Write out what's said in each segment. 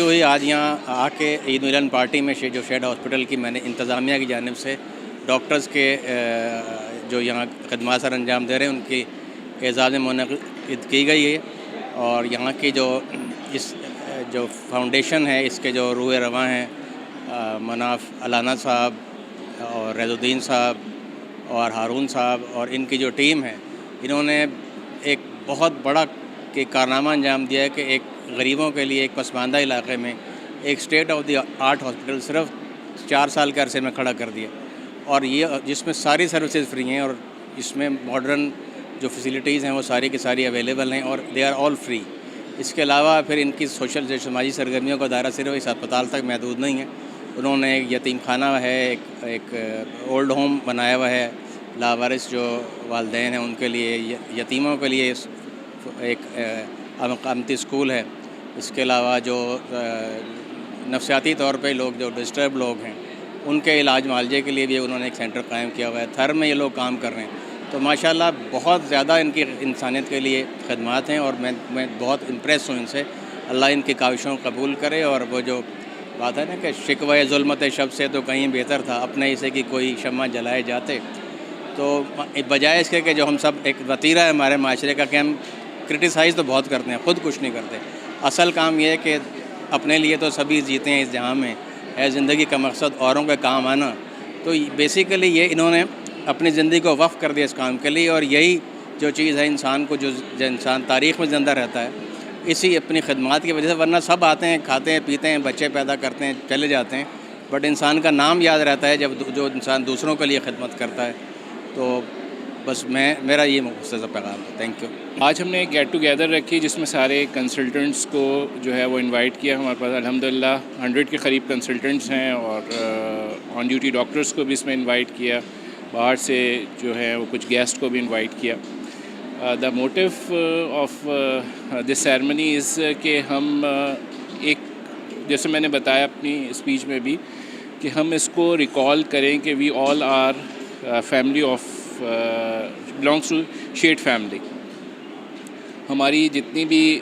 خوشی ہوئی آج یہاں آ کے عید ملن پارٹی میں جو شیڈ ہاسپٹل کی میں نے انتظامیہ کی جانب سے ڈاکٹرز کے جو یہاں خدمات سر انجام دے رہے ہیں ان کی اعزاز میں منعقد کی گئی ہے، اور یہاں کی جو فاؤنڈیشن ہے اس کے جو روح رواں ہیں مناف علانہ صاحب اور ریض الدین صاحب اور ہارون صاحب اور ان کی جو ٹیم ہے، انہوں نے ایک بہت بڑا کارنامہ انجام دیا ہے کہ ایک غریبوں کے لیے ایک پسماندہ علاقے میں ایک state of the art hospital صرف 4 سال کے عرصے میں کھڑا کر دیا، اور یہ جس میں ساری سروسز فری ہیں اور اس میں ماڈرن جو فیسلٹیز ہیں وہ ساری کی ساری اویلیبل ہیں اور دے آر آل فری۔ اس کے علاوہ پھر ان کی سوشل سماجی سرگرمیوں کا دائرہ صرف اس ہسپتال تک محدود نہیں ہے، انہوں نے ایک یتیم خانہ ہے، ایک اولڈ ہوم بنایا ہوا ہے، لاوارث جو والدین ہیں ان کے لیے، یتیموں کے لیے ایک اقامتی اسکول ہے۔ اس کے علاوہ جو نفسیاتی طور پہ لوگ جو ڈسٹرب لوگ ہیں ان کے علاج معالجے کے لیے بھی انہوں نے ایک سینٹر قائم کیا ہوا ہے۔ تھر میں یہ لوگ کام کر رہے ہیں، تو ماشاءاللہ بہت زیادہ ان کی انسانیت کے لیے خدمات ہیں، اور میں بہت امپریس ہوں ان سے۔ اللہ ان کی کاوشوں کو قبول کرے، اور وہ جو بات ہے نا کہ شکوہ ظلمت شب سے تو کہیں بہتر تھا اپنے حصے کی کوئی شمع جلائے جاتے، تو بجائے اس کے کہ جو ہم سب ایک وتیرہ ہے ہمارے معاشرے کا کہ ہم کرٹیسائز تو بہت کرتے ہیں، خود کچھ نہیں کرتے۔ اصل کام یہ ہے کہ اپنے لیے تو سبھی جیتے ہیں اس جہاں میں، ہے زندگی کا مقصد اوروں کے کام آنا، تو بیسیکلی یہ انہوں نے اپنی زندگی کو وقف کر دیا اس کام کے لیے، اور یہی جو چیز ہے انسان کو جو انسان تاریخ میں زندہ رہتا ہے اسی اپنی خدمات کی وجہ سے، ورنہ سب آتے ہیں کھاتے ہیں پیتے ہیں بچے پیدا کرتے ہیں چلے جاتے ہیں، بٹ انسان کا نام یاد رہتا ہے جب جو انسان دوسروں کے لیے خدمت کرتا ہے۔ تو بس میرا یہ مختصر پیغام ہے۔ Thank you. آج ہم نے ایک گیٹ ٹوگیدر رکھی جس میں سارے کنسلٹنٹس کو جو ہے وہ انوائٹ کیا۔ ہمارے پاس الحمدللہ 100 کے قریب کنسلٹنٹس ہیں، اور آن ڈیوٹی ڈاکٹرز کو بھی اس میں انوائٹ کیا، باہر سے جو ہے وہ کچھ گیسٹ کو بھی انوائٹ کیا۔ The motive of this ceremony is کہ ہم ایک، جیسے میں نے بتایا اپنی اسپیچ میں بھی، کہ ہم اس کو ریکال کریں کہ we all are family of belongs to Shed family. ہماری جتنی بھی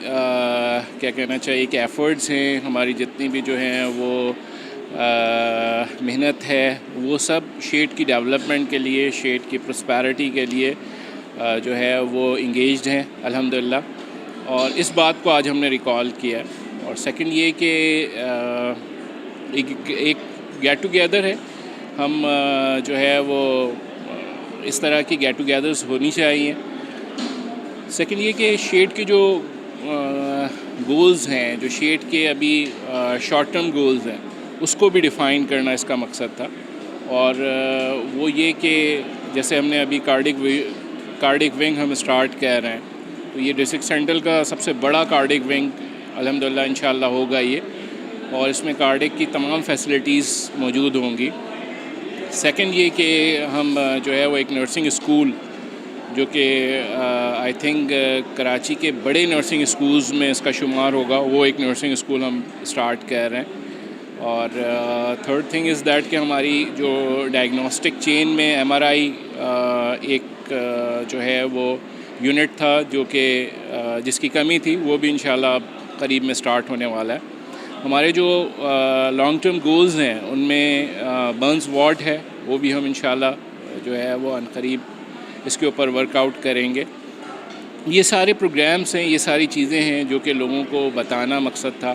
کیا کہنا چاہیے کہ ایفرٹس ہیں، ہماری جتنی بھی جو ہیں وہ محنت ہے، وہ سب شیڈ کی ڈیولپمنٹ کے لیے، شیڈ کی پراسپیرٹی کے لیے جو ہے وہ انگیجڈ ہیں الحمدللہ، اور اس بات کو آج ہم نے ریکال کیا۔ اور سیکنڈ یہ کہ ایک گیٹ ٹوگیدر ہے، ہم جو ہے وہ اس طرح کی گیٹ ٹوگیدرز ہونی چاہیے۔ سیکنڈ یہ کہ شیڈ کی جو گولز ہیں، جو شیڈ کے ابھی شارٹ ٹرم گولز ہیں، اس کو بھی ڈیفائن کرنا اس کا مقصد تھا، اور وہ یہ کہ جیسے ہم نے ابھی کارڈک ونگ ہم اسٹارٹ کر رہے ہیں، تو یہ ڈسٹرکٹ سینٹرل کا سب سے بڑا کارڈک ونگ الحمدللہ انشاءاللہ ہوگا یہ، اور اس میں کارڈک کی تمام فیسلٹیز موجود ہوں گی۔ سیکنڈ یہ کہ ہم جو ہے وہ ایک نرسنگ اسکول، جو کہ آئی تھنک کراچی کے بڑے نرسنگ اسکولز میں اس کا شمار ہوگا، وہ ایک نرسنگ اسکول ہم اسٹارٹ کر رہے ہیں۔ اور تھرڈ تھنگ از دیٹ کہ ہماری جو ڈائگنوسٹک چین میں MRI ایک جو ہے وہ یونٹ تھا جو کہ جس کی کمی تھی، وہ بھی انشاءاللہ قریب میں اسٹارٹ ہونے والا ہے۔ ہمارے جو لانگ ٹرم گولز ہیں ان میں برنز وارڈ ہے، وہ بھی ہم انشاءاللہ جو ہے وہ عنقریب اس کے اوپر ورک آؤٹ کریں گے۔ یہ سارے پروگرامز ہیں، یہ ساری چیزیں ہیں جو کہ لوگوں کو بتانا مقصد تھا۔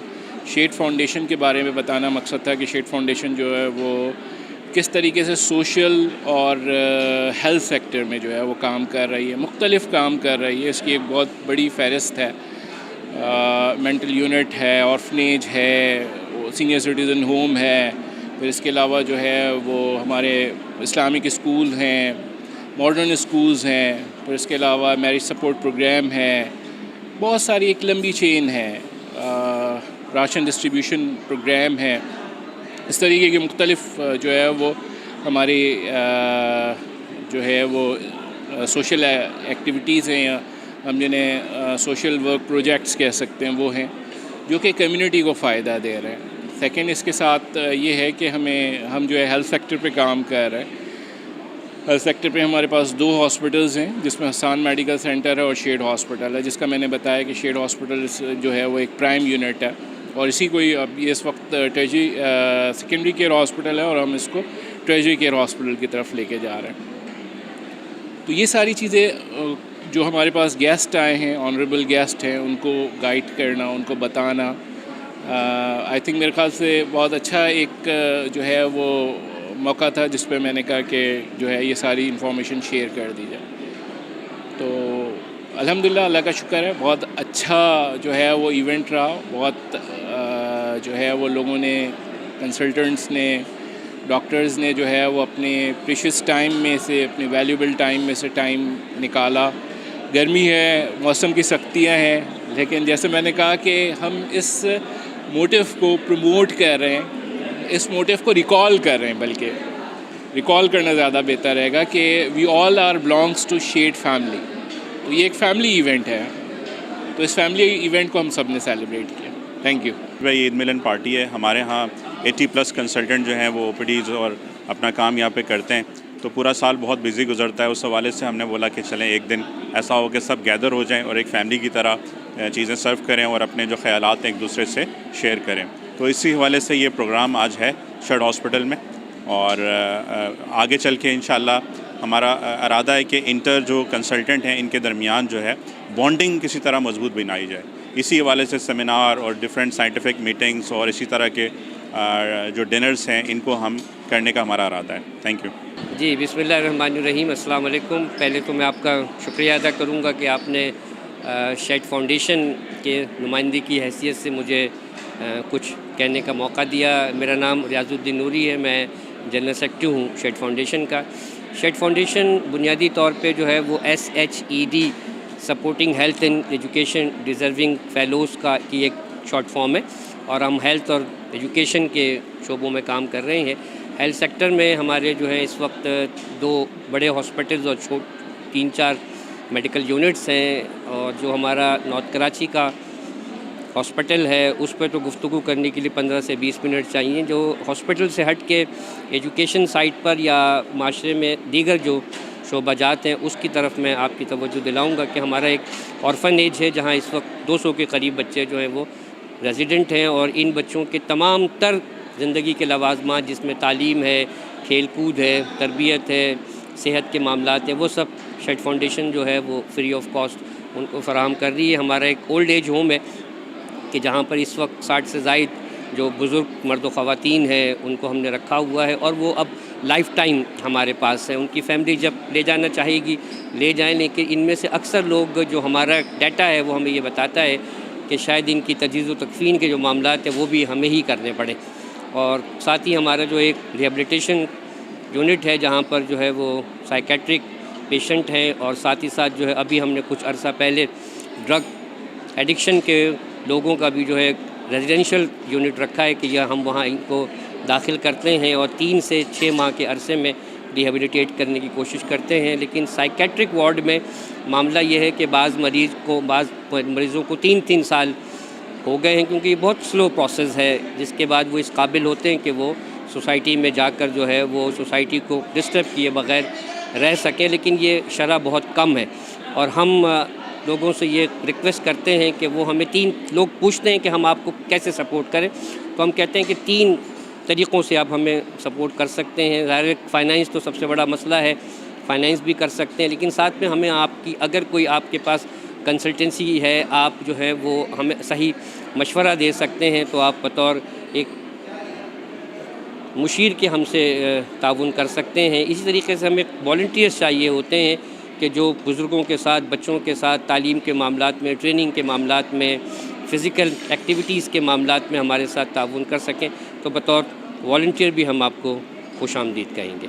شیڈ فاؤنڈیشن کے بارے میں بتانا مقصد تھا کہ شیڈ فاؤنڈیشن جو ہے وہ کس طریقے سے سوشل اور ہیلتھ سیکٹر میں جو ہے وہ کام کر رہی ہے، مختلف کام کر رہی ہے۔ اس کی ایک بہت بڑی فہرست ہے، مینٹل یونٹ ہے، آرفنیج ہے، سینئر سٹیزن ہوم ہے، پھر اس کے علاوہ جو ہے وہ ہمارے اسلامک اسکول ہیں، ماڈرن اسکولز ہیں، پھر اس کے علاوہ میرج سپورٹ پروگرام ہے، بہت ساری ایک لمبی چین ہے، راشن ڈسٹریبیوشن پروگرام ہے۔ اس طریقے کی مختلف جو ہے وہ ہماری جو ہے وہ سوشل ایکٹیویٹیز ہیں، یا ہم جنہیں سوشل ورک پروجیکٹس کہہ سکتے ہیں، وہ ہیں جو کہ کمیونٹی کو فائدہ دے رہے ہیں۔ سیکنڈ اس کے ساتھ یہ ہے کہ ہم جو ہے ہیلتھ سیکٹر پہ کام کر رہے ہیں۔ ہیلتھ سیکٹر پہ ہمارے پاس 2 ہاسپٹلز ہیں، جس میں حسان میڈیکل سینٹر ہے اور شیڈ ہاسپٹل ہے، جس کا میں نے بتایا کہ شیڈ ہاسپٹل جو ہے وہ ایک پرائم یونٹ ہے، اور اسی کو ہی اب یہ اس وقت ٹریجری سیکنڈری کیئر ہاسپٹل ہے اور ہم اس کو ٹریجری کیئر ہاسپٹل کی طرف لے کے جا رہے ہیں. تو یہ ساری چیزیں جو ہمارے پاس گیسٹ آئے ہیں، آنریبل گیسٹ ہیں، ان کو گائیڈ کرنا، ان کو بتانا، آئی تھنک میرے خیال سے بہت اچھا ایک جو ہے وہ موقع تھا جس پہ میں نے کہا کہ جو ہے یہ ساری انفارمیشن شیئر کر دی جائے. تو الحمدللہ اللہ کا شکر ہے، بہت اچھا جو ہے وہ ایونٹ رہا. بہت جو ہے وہ لوگوں نے، کنسلٹنٹس نے، ڈاکٹرز نے جو ہے وہ اپنے پریشیس ٹائم میں سے، اپنے ویلیوبل ٹائم میں سے ٹائم نکالا. گرمی ہے، موسم کی سختیاں ہیں، لیکن جیسے میں نے کہا کہ ہم اس موٹیو کو پروموٹ کر رہے ہیں، اس موٹیو کو ریکال کر رہے ہیں، بلکہ ریکال کرنا زیادہ بہتر رہے گا کہ we all are belongs to Shed family. تو یہ ایک فیملی ایونٹ ہے، تو اس فیملی ایونٹ کو ہم سب نے سیلیبریٹ کیا. Thank you. بھائی عید ملن پارٹی ہے. ہمارے ہاں 80+ کنسلٹنٹ جو ہیں وہ OPDs اور اپنا کام یہاں پہ کرتے ہیں. تو پورا سال بہت بزی گزرتا ہے. اس حوالے سے ہم نے بولا کہ چلیں ایک دن ایسا ہو کہ سب گیدر ہو جائیں اور ایک فیملی کی طرح چیزیں سرو کریں اور اپنے جو خیالات ہیں ایک دوسرے سے شیئر کریں. تو اسی حوالے سے یہ پروگرام آج ہے شیڈ ہاسپٹل میں. اور آگے چل کے انشاءاللہ ہمارا ارادہ ہے کہ انٹر جو کنسلٹنٹ ہیں ان کے درمیان جو ہے بانڈنگ کسی طرح مضبوط بنائی جائے. اسی حوالے سے سیمینار اور ڈفرینٹ سائنٹیفک میٹنگز اور اسی طرح کے جو ڈنرز ہیں ان کو ہم کرنے کا ہمارا ارادہ ہے. Thank you. جی بسم اللہ الرحمن الرحیم. السلام علیکم. پہلے تو میں آپ کا شکریہ ادا کروں گا کہ آپ نے شیڈ فاؤنڈیشن کے نمائندگی کی حیثیت سے مجھے کچھ کہنے کا موقع دیا. میرا نام ریاض الدین نوری ہے، میں جنرل سیکرٹری ہوں شیڈ فاؤنڈیشن کا. شیڈ فاؤنڈیشن بنیادی طور پہ جو ہے وہ SHED supporting health and education deserving fellows کی ایک شارٹ فارم ہے، اور ہم ہیلتھ اور ایجوکیشن کے شعبوں میں کام کر رہے ہیں. ہیلتھ سیکٹر میں ہمارے جو ہے اس وقت 2 بڑے ہاسپٹلز اور 3-4 میڈیکل یونٹس ہیں. اور جو ہمارا نارتھ کراچی کا ہاسپٹل ہے اس پہ تو گفتگو کرنے کے لیے 15 سے 20 منٹ چاہیے. جو ہاسپٹل سے ہٹ کے ایجوکیشن سائٹ پر یا معاشرے میں دیگر جو شعبہ جات ہیں اس کی طرف میں آپ کی توجہ دلاؤں گا کہ ہمارا ایک آرفن ایج ہے جہاں اس وقت 200 کے قریب بچے جو ہیں وہ ریزیڈنٹ ہیں. اور ان بچوں کے تمام تر زندگی کے لوازمات جس میں تعلیم ہے، کھیل کود ہے، تربیت ہے، صحت کے معاملات ہیں، وہ سب شیڈ فاؤنڈیشن جو ہے وہ فری آف کاسٹ ان کو فراہم کر رہی ہے. ہمارا ایک اولڈ ایج ہوم ہے کہ جہاں پر اس وقت 60 سے زائد جو بزرگ مرد و خواتین ہیں ان کو ہم نے رکھا ہوا ہے، اور وہ اب لائف ٹائم ہمارے پاس ہے. ان کی فیملی جب لے جانا چاہے گی لے جائیں، لیکن ان میں سے اکثر لوگ جو ہمارا ڈیٹا ہے وہ ہمیں یہ بتاتا ہے کہ شاید ان کی تجہیز و تکفین کے جو معاملات ہیں وہ بھی ہمیں ہی کرنے پڑیں. اور ساتھ ہی ہمارا جو ایک ریہیبلیٹیشن یونٹ ہے جہاں پر جو ہے وہ سائیکیٹرک پیشنٹ ہیں، اور ساتھ ہی ساتھ جو ہے ابھی ہم نے کچھ عرصہ پہلے ڈرگ ایڈکشن کے لوگوں کا بھی جو ہے ریزیڈینشیل یونٹ رکھا ہے کہ یہ ہم وہاں ان کو داخل کرتے ہیں اور 3 سے 6 ماہ کے عرصے میں ریہیبلیٹیٹ کرنے کی کوشش کرتے ہیں. لیکن سائیکیٹرک وارڈ میں معاملہ یہ ہے کہ بعض مریضوں کو 3 سال ہو گئے ہیں، کیونکہ یہ بہت سلو پروسیس ہے جس کے بعد وہ اس قابل ہوتے ہیں کہ وہ سوسائٹی میں جا کر جو ہے وہ سوسائٹی کو ڈسٹرب کیے بغیر رہ سکیں. لیکن یہ شرح بہت کم ہے، اور ہم لوگوں سے یہ ریکویسٹ کرتے ہیں کہ وہ ہمیں 3 لوگ پوچھتے ہیں کہ ہم آپ کو کیسے سپورٹ کریں، تو ہم کہتے ہیں کہ 3 طریقوں سے آپ ہمیں سپورٹ کر سکتے ہیں. ظاہر فائنانس تو سب سے بڑا مسئلہ ہے، فائنانس بھی کر سکتے ہیں، لیکن ساتھ میں ہمیں آپ کی اگر کوئی آپ کے پاس کنسلٹنسی ہے، آپ جو ہے وہ ہمیں صحیح مشورہ دے سکتے ہیں، تو آپ بطور ایک مشیر کے ہم سے تعاون کر سکتے ہیں. اسی طریقے سے ہمیں والنٹیئرس چاہیے ہوتے ہیں کہ جو بزرگوں کے ساتھ، بچوں کے ساتھ تعلیم کے معاملات میں، ٹریننگ کے معاملات میں، فزیکل ایکٹیویٹیز کے معاملات میں ہمارے ساتھ تعاون کر سکیں. تو بطور والنٹیئر بھی ہم آپ کو خوش آمدید کہیں گے.